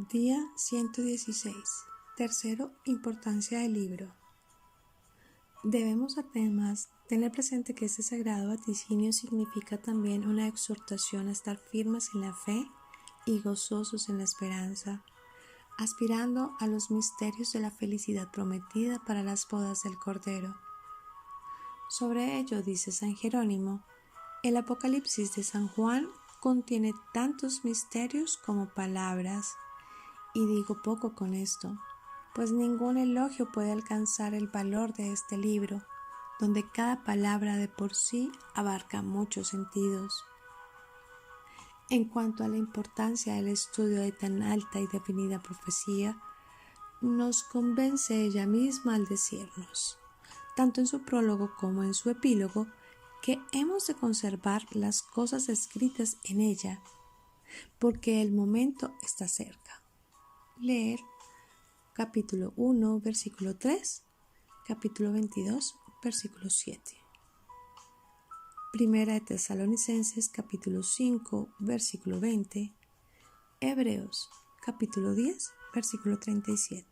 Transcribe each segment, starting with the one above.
Día 116. Tercero, importancia del libro. Debemos además tener presente que este sagrado vaticinio significa también una exhortación a estar firmes en la fe y gozosos en la esperanza, aspirando a los misterios de la felicidad prometida para las bodas del Cordero. Sobre ello dice San Jerónimo: el Apocalipsis de San Juan contiene tantos misterios como palabras. Y digo poco con esto, pues ningún elogio puede alcanzar el valor de este libro, donde cada palabra de por sí abarca muchos sentidos. En cuanto a la importancia del estudio de tan alta y definida profecía, nos convence ella misma al decirnos, tanto en su prólogo como en su epílogo, que hemos de conservar las cosas escritas en ella, porque el momento está cerca. Leer capítulo 1, versículo 3, capítulo 22, versículo 7. Primera de Tesalonicenses, capítulo 5, versículo 20. Hebreos, capítulo 10, versículo 37.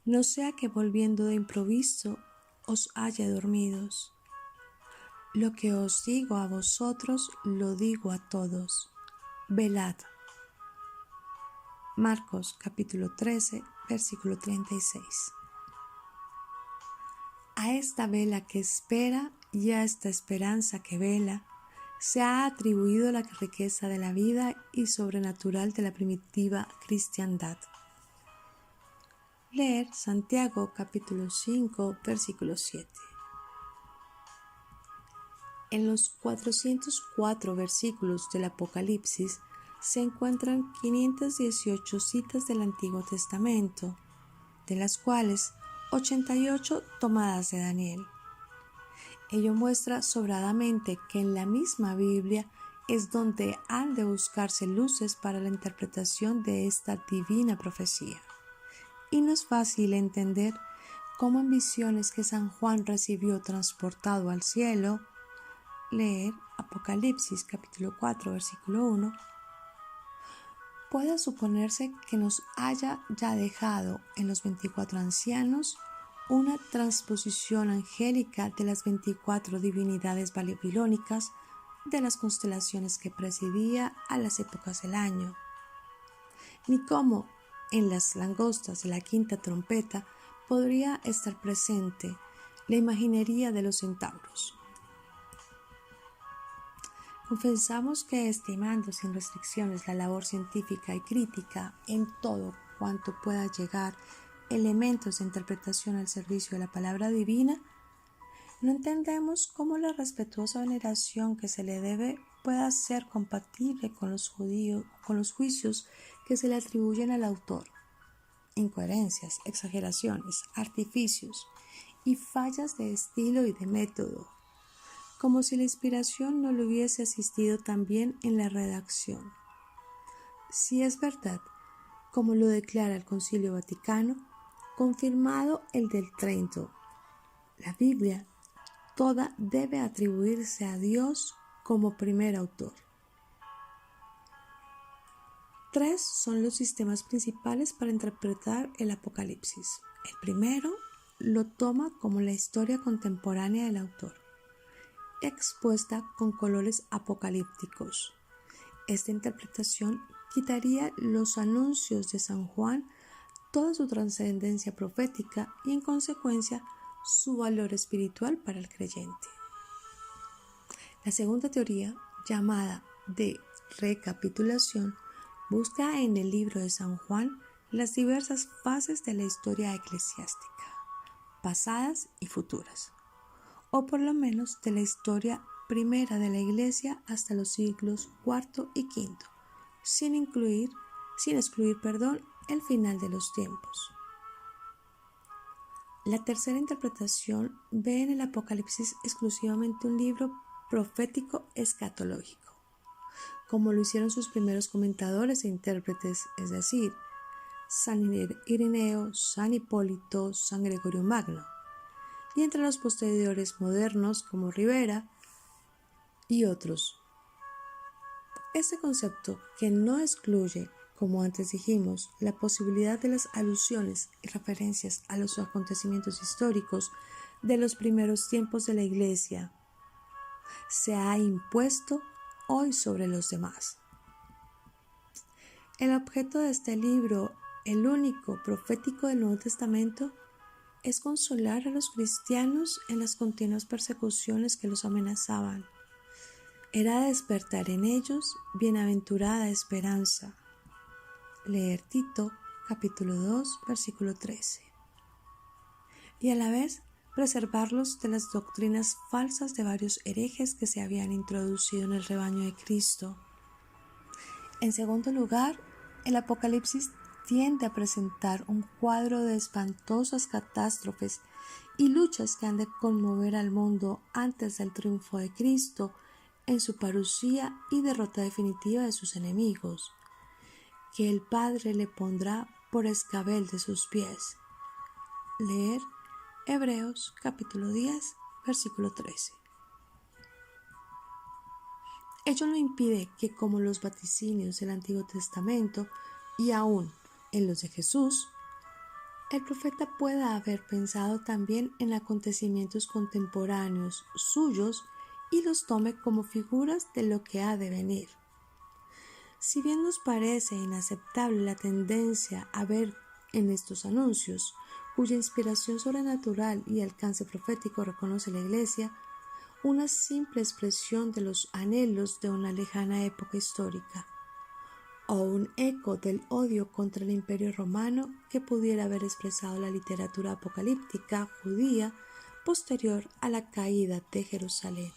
No sea que volviendo de improviso os haya dormidos. Lo que os digo a vosotros, lo digo a todos. Velad. Marcos capítulo 13, versículo 36. A esta vela que espera y a esta esperanza que vela, se ha atribuido la riqueza de la vida y sobrenatural de la primitiva cristiandad. Leer Santiago capítulo 5, versículo 7. En los 404 versículos del Apocalipsis se encuentran 518 citas del Antiguo Testamento, de las cuales 88 tomadas de Daniel. Ello muestra sobradamente que en la misma Biblia es donde han de buscarse luces para la interpretación de esta divina profecía. Y no es fácil entender cómo en visiones que San Juan recibió transportado al cielo, leer Apocalipsis capítulo 4 versículo 1, pueda suponerse que nos haya ya dejado en los 24 ancianos una transposición angélica de las 24 divinidades babilónicas de las constelaciones que presidía a las épocas del año, ni cómo en las langostas de la quinta trompeta podría estar presente la imaginería de los centauros. Confesamos que, estimando sin restricciones la labor científica y crítica en todo cuanto pueda llegar elementos de interpretación al servicio de la palabra divina, no entendemos cómo la respetuosa veneración que se le debe pueda ser compatible con los juicios que se le atribuyen al autor. Incoherencias, exageraciones, artificios y fallas de estilo y de método, como si la inspiración no le hubiese asistido también en la redacción. Si es verdad, como lo declara el Concilio Vaticano, confirmado el del Trento, la Biblia toda debe atribuirse a Dios como primer autor. 3 son los sistemas principales para interpretar el Apocalipsis. El primero lo toma como la historia contemporánea del autor, expuesta con colores apocalípticos. Esta interpretación quitaría los anuncios de San Juan toda su trascendencia profética y en consecuencia su valor espiritual para el creyente. La segunda teoría, llamada de recapitulación, busca en el libro de San Juan las diversas fases de la historia eclesiástica, pasadas y futuras, o por lo menos de la historia primera de la Iglesia hasta los siglos IV y V, sin excluir, el final de los tiempos. La tercera interpretación ve en el Apocalipsis exclusivamente un libro profético escatológico, como lo hicieron sus primeros comentadores e intérpretes, es decir, San Ireneo, San Hipólito, San Gregorio Magno, y entre los posteriores modernos como Rivera y otros. Este concepto, que no excluye, como antes dijimos, la posibilidad de las alusiones y referencias a los acontecimientos históricos de los primeros tiempos de la Iglesia, se ha impuesto hoy sobre los demás. El objeto de este libro, el único profético del Nuevo Testamento, es consolar a los cristianos en las continuas persecuciones que los amenazaban. Era despertar en ellos bienaventurada esperanza. Leer Tito, capítulo 2, versículo 13. Y a la vez preservarlos de las doctrinas falsas de varios herejes que se habían introducido en el rebaño de Cristo. En segundo lugar, el Apocalipsis tiende a presentar un cuadro de espantosas catástrofes y luchas que han de conmover al mundo antes del triunfo de Cristo en su parucía y derrota definitiva de sus enemigos, que el Padre le pondrá por escabel de sus pies. Leer Hebreos capítulo 10, versículo 13. Ello no impide que, como los vaticinios del Antiguo Testamento y aún en los de Jesús, el profeta pueda haber pensado también en acontecimientos contemporáneos suyos y los tome como figuras de lo que ha de venir. Si bien nos parece inaceptable la tendencia a ver en estos anuncios, cuya inspiración sobrenatural y alcance profético reconoce la Iglesia, una simple expresión de los anhelos de una lejana época histórica, o un eco del odio contra el Imperio Romano que pudiera haber expresado la literatura apocalíptica judía posterior a la caída de Jerusalén.